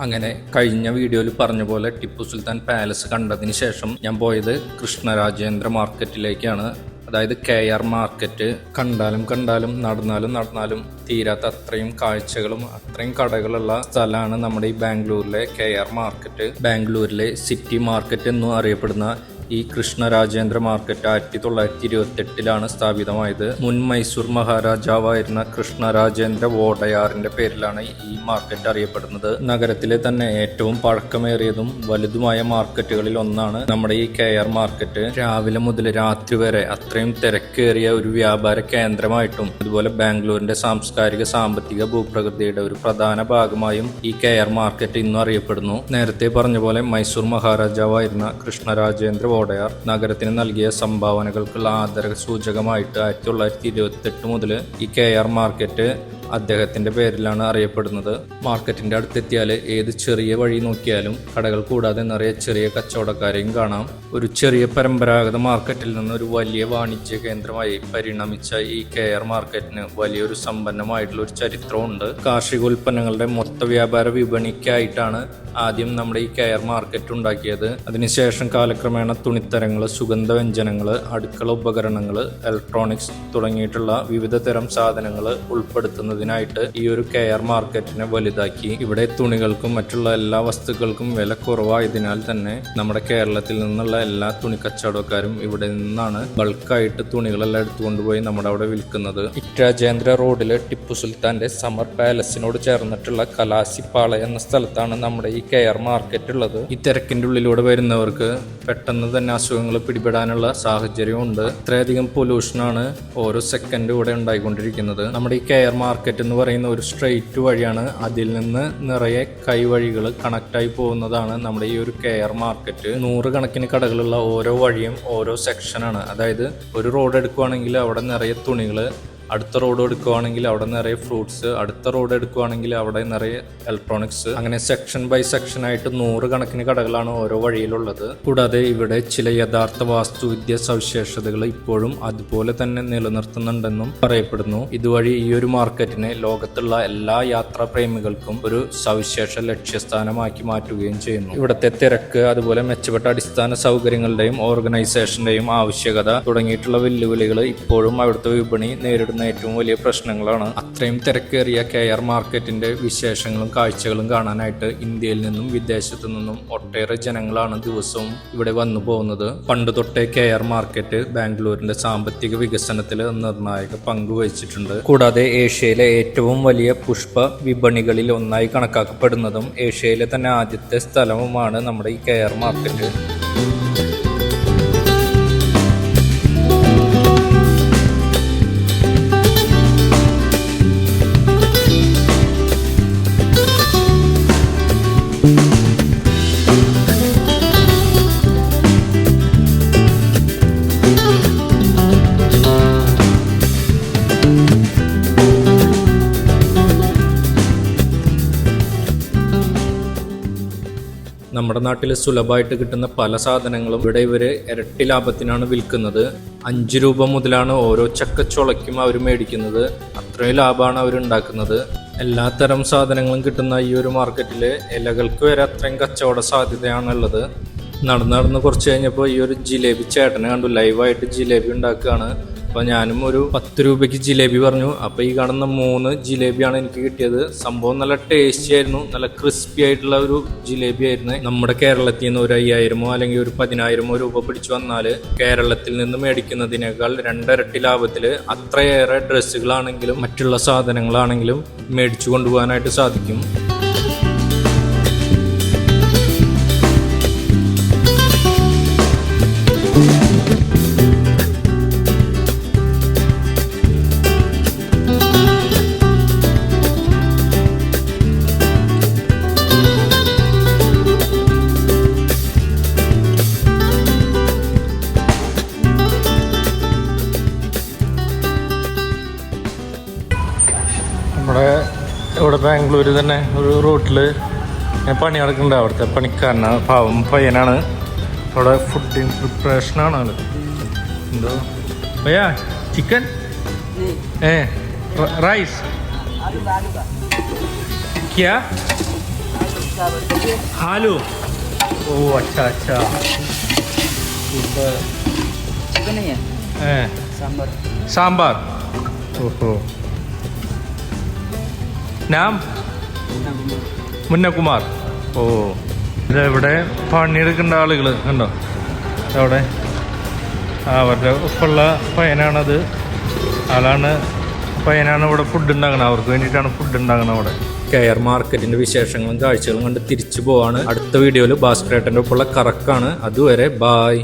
അങ്ങനെ കഴിഞ്ഞ വീഡിയോയിൽ പറഞ്ഞ പോലെ ടിപ്പു സുൽത്താൻ പാലസ് കണ്ടതിന് ശേഷം ഞാൻ പോയത് കൃഷ്ണരാജേന്ദ്ര മാർക്കറ്റിലേക്കാണ്. അതായത് KR മാർക്കറ്റ്. കണ്ടാലും നടന്നാലും തീരാത്ത അത്രയും കാഴ്ചകളും അത്രയും കടകളുള്ള സ്ഥലമാണ് നമ്മുടെ ഈ ബാംഗ്ലൂരിലെ KR മാർക്കറ്റ്. ബാംഗ്ലൂരിലെ സിറ്റി മാർക്കറ്റ് എന്നും അറിയപ്പെടുന്ന ഈ കൃഷ്ണരാജേന്ദ്ര മാർക്കറ്റ് 1928 സ്ഥാപിതമായത്. മുൻ മൈസൂർ മഹാരാജാവായിരുന്ന കൃഷ്ണരാജേന്ദ്ര വോഡയാറിന്റെ പേരിലാണ് ഈ മാർക്കറ്റ് അറിയപ്പെടുന്നത്. നഗരത്തിലെ തന്നെ ഏറ്റവും പഴക്കമേറിയതും വലുതുമായ മാർക്കറ്റുകളിൽ ഒന്നാണ് നമ്മുടെ ഈ KR മാർക്കറ്റ്. രാവിലെ മുതൽ രാത്രി വരെ അത്രയും തിരക്കേറിയ ഒരു വ്യാപാര കേന്ദ്രമായിട്ടും അതുപോലെ ബാംഗ്ലൂരിന്റെ സാംസ്കാരിക സാമ്പത്തിക ഭൂപ്രകൃതിയുടെ ഒരു പ്രധാന ഭാഗമായും ഈ KR മാർക്കറ്റ് ഇന്നും അറിയപ്പെടുന്നു. നേരത്തെ പറഞ്ഞ പോലെ മൈസൂർ മഹാരാജാവായിരുന്ന കൃഷ്ണരാജേന്ദ്ര വോഡയാർ നഗരത്തിന് നൽകിയ സംഭാവനകൾക്കുള്ള ആദര സൂചകമായിട്ട് 1928 മുതൽ ഈ KR മാർക്കറ്റ് അദ്ദേഹത്തിന്റെ പേരിലാണ് അറിയപ്പെടുന്നത്. മാർക്കറ്റിന്റെ അടുത്തെത്തിയാൽ ഏത് ചെറിയ വഴി നോക്കിയാലും കടകൾ കൂടാതെ നിറയെ ചെറിയ കച്ചവടക്കാരെയും കാണാം. ഒരു ചെറിയ പരമ്പരാഗത മാർക്കറ്റിൽ നിന്ന് ഒരു വലിയ വാണിജ്യ കേന്ദ്രമായി പരിണമിച്ച ഈ KR മാർക്കറ്റിന് വലിയൊരു സമ്പന്നമായിട്ടുള്ള ഒരു ചരിത്രമുണ്ട്. കാർഷികോൽപ്പന്നങ്ങളുടെ മൊത്ത വ്യാപാര വിപണിക്കായിട്ടാണ് ആദ്യം നമ്മുടെ ഈ KR മാർക്കറ്റ് ഉണ്ടാക്കിയത്. അതിനുശേഷം കാലക്രമേണ തുണിത്തരങ്ങൾ, സുഗന്ധവ്യഞ്ജനങ്ങൾ, അടുക്കള ഉപകരണങ്ങൾ, ഇലക്ട്രോണിക്സ് തുടങ്ങിയിട്ടുള്ള വിവിധ തരം സാധനങ്ങൾ ഉൾപ്പെടുത്തുന്നതിനായിട്ട് ഈ ഒരു KR മാർക്കറ്റിനെ വലുതാക്കി. ഇവിടെ തുണികൾക്കും മറ്റുള്ള എല്ലാ വസ്തുക്കൾക്കും വില കുറവായതിനാൽ തന്നെ നമ്മുടെ കേരളത്തിൽ നിന്നുള്ള എല്ലാ തുണി കച്ചവടക്കാരും ഇവിടെ നിന്നാണ് ബൾക്കായിട്ട് തുണികളെല്ലാം എടുത്തുകൊണ്ടുപോയി നമ്മുടെ അവിടെ വിൽക്കുന്നത്. രാജേന്ദ്ര റോഡില് ടിപ്പു സുൽത്താന്റെ സമർ പാലസിനോട് ചേർന്നിട്ടുള്ള കലാസിപ്പാള എന്ന സ്ഥലത്താണ് നമ്മുടെ ഈ KR മാർക്കറ്റ് ഉള്ളത്. ഈ തിരക്കിന്റെ ഉള്ളിലൂടെ വരുന്നവർക്ക് പെട്ടെന്ന് തന്നെ അസുഖങ്ങൾ പിടിപെടാനുള്ള സാഹചര്യമുണ്ട്. അത്രയധികം പൊല്യൂഷനാണ് ഓരോ സെക്കൻഡ് ഇവിടെ ഉണ്ടായിക്കൊണ്ടിരിക്കുന്നത്. നമ്മുടെ ഈ KR മാർക്കറ്റ് എന്ന് പറയുന്ന ഒരു സ്ട്രെയിറ്റ് വഴിയാണ്. അതിൽ നിന്ന് നിറയെ കൈവഴികൾ കണക്റ്റായി പോകുന്നതാണ് നമ്മുടെ ഈ ഒരു KR മാർക്കറ്റ്. 100 കണക്കിന് കടകളുള്ള ഓരോ വഴിയും ഓരോ സെക്ഷനാണ്. അതായത് ഒരു റോഡ് എടുക്കുവാണെങ്കിൽ അവിടെ നിറയെ തുണികൾ, അടുത്ത റോഡ് എടുക്കുകയാണെങ്കിൽ അവിടെ നിറയെ ഫ്രൂട്ട്സ്, അടുത്ത റോഡ് എടുക്കുകയാണെങ്കിൽ അവിടെ നിറയെ ഇലക്ട്രോണിക്സ്. അങ്ങനെ സെക്ഷൻ ബൈ സെക്ഷൻ ആയിട്ട് 100 കണക്കിന് കടകളാണ് ഓരോ വഴിയിലുള്ളത്. കൂടാതെ ഇവിടെ ചില യഥാർത്ഥ വാസ്തുവിദ്യ സവിശേഷതകൾ ഇപ്പോഴും അതുപോലെ തന്നെ നിലനിർത്തുന്നുണ്ടെന്നും പറയപ്പെടുന്നു. ഇതുവഴി ഈ ഒരു മാർക്കറ്റിനെ ലോകത്തുള്ള എല്ലാ യാത്രാ പ്രേമികൾക്കും ഒരു സവിശേഷ ലക്ഷ്യസ്ഥാനമാക്കി മാറ്റുകയും ചെയ്യുന്നു. ഇവിടുത്തെ തിരക്ക്, അതുപോലെ മെച്ചപ്പെട്ട അടിസ്ഥാന സൗകര്യങ്ങളുടെയും ഓർഗനൈസേഷന്റെയും ആവശ്യകത തുടങ്ങിയിട്ടുള്ള വെല്ലുവിളികൾ ഇപ്പോഴും അവിടുത്തെ വിപണി നേരിടുന്ന ഏറ്റവും വലിയ പ്രശ്നങ്ങളാണ്. അത്രയും തിരക്കേറിയ KR മാർക്കറ്റിന്റെ വിശേഷങ്ങളും കാഴ്ചകളും കാണാനായിട്ട് ഇന്ത്യയിൽ നിന്നും വിദേശത്തു നിന്നും ഒട്ടേറെ ജനങ്ങളാണ് ദിവസവും ഇവിടെ വന്നു പോകുന്നത്. പണ്ട് തൊട്ടേ KR മാർക്കറ്റ് ബാംഗ്ലൂരിന്റെ സാമ്പത്തിക വികസനത്തിൽ നിർണായക പങ്ക് വഹിച്ചിട്ടുണ്ട്. കൂടാതെ ഏഷ്യയിലെ ഏറ്റവും വലിയ പുഷ്പ വിപണികളിൽ ഒന്നായി കണക്കാക്കപ്പെടുന്നതും ഏഷ്യയിലെ തന്നെ ആദ്യത്തെ സ്ഥലവുമാണ് നമ്മുടെ ഈ KR മാർക്കറ്റ്. നമ്മുടെ നാട്ടിൽ സുലഭമായിട്ട് കിട്ടുന്ന പല സാധനങ്ങളും ഇവിടെ ഇവര് ഇരട്ടി ലാഭത്തിനാണ് വിൽക്കുന്നത്. 5 രൂപ മുതലാണ് ഓരോ ചക്കച്ചുളയ്ക്കും അവർ മേടിക്കുന്നത്. അത്രയും ലാഭമാണ് അവരുണ്ടാക്കുന്നത്. എല്ലാ തരം സാധനങ്ങളും കിട്ടുന്ന ഈ ഒരു മാർക്കറ്റിൽ ഇലകൾക്ക് വരെ അത്രയും കച്ചവട സാധ്യതയാണുള്ളത്. നടന്ന് കുറച്ച് കഴിഞ്ഞപ്പോൾ ഈ ഒരു ജിലേബി ചേട്ടനെ കണ്ടു, ലൈവായിട്ട് ജിലേബി ഉണ്ടാക്കുകയാണ്. അപ്പോൾ ഞാനും ഒരു 10 രൂപയ്ക്ക് ജിലേബി പറഞ്ഞു. അപ്പോൾ ഈ കാണുന്ന 3 ജിലേബിയാണ് എനിക്ക് കിട്ടിയത്. സംഭവം നല്ല ടേസ്റ്റി ആയിരുന്നു, നല്ല ക്രിസ്പി ആയിട്ടുള്ള ഒരു ജിലേബി ആയിരുന്നു. നമ്മുടെ കേരളത്തിൽ നിന്ന് ഒരു 5000 അല്ലെങ്കിൽ ഒരു 10,000 രൂപ പിടിച്ചു വന്നാൽ കേരളത്തിൽ നിന്ന് മേടിക്കുന്നതിനേക്കാൾ 2 ഇരട്ടി ലാഭത്തിൽ അത്രയേറെ ഡ്രസ്സുകളാണെങ്കിലും മറ്റുള്ള സാധനങ്ങളാണെങ്കിലും മേടിച്ചു കൊണ്ടുപോകാനായിട്ട് സാധിക്കും. ഇവിടെ ബാംഗ്ലൂര് തന്നെ ഒരു റോട്ടിൽ പണി നടക്കുന്നുണ്ട്. അവിടുത്തെ പണിക്കാരനാണ്, പാവം പയ്യനാണ്. അവിടെ ഫുഡ് പ്രിപ്പറേഷനാണ് ആള്. എന്തോ ഭയ്യാ ചിക്കൻ റൈസ് ക്യാ आलू ओ अच्छा अच्छा चिकन नहीं है, सांबर। सांबार ओहो नाम മുന്നകുമാർ ഓ ഇതെവിടെ പണിയെടുക്കേണ്ട ആളുകൾ കണ്ടോ അവിടെ അവരുടെ ഒപ്പമുള്ള പയ്യനാണത് ആളാണ് പയ്യനാണ് ഇവിടെ ഫുഡ് ഉണ്ടാക്കണം അവർക്ക് വേണ്ടിയിട്ടാണ് ഫുഡ് ഉണ്ടാക്കണം അവിടെ കെയർ മാർക്കറ്റിന്റെ വിശേഷങ്ങളും കാഴ്ചകളും കണ്ട് തിരിച്ചു പോവാണ് അടുത്ത വീഡിയോയിൽ ഭാസ്കരേട്ടൻ്റെ ഒപ്പമുള്ള കറക്കാണ് അതുവരെ ബായ്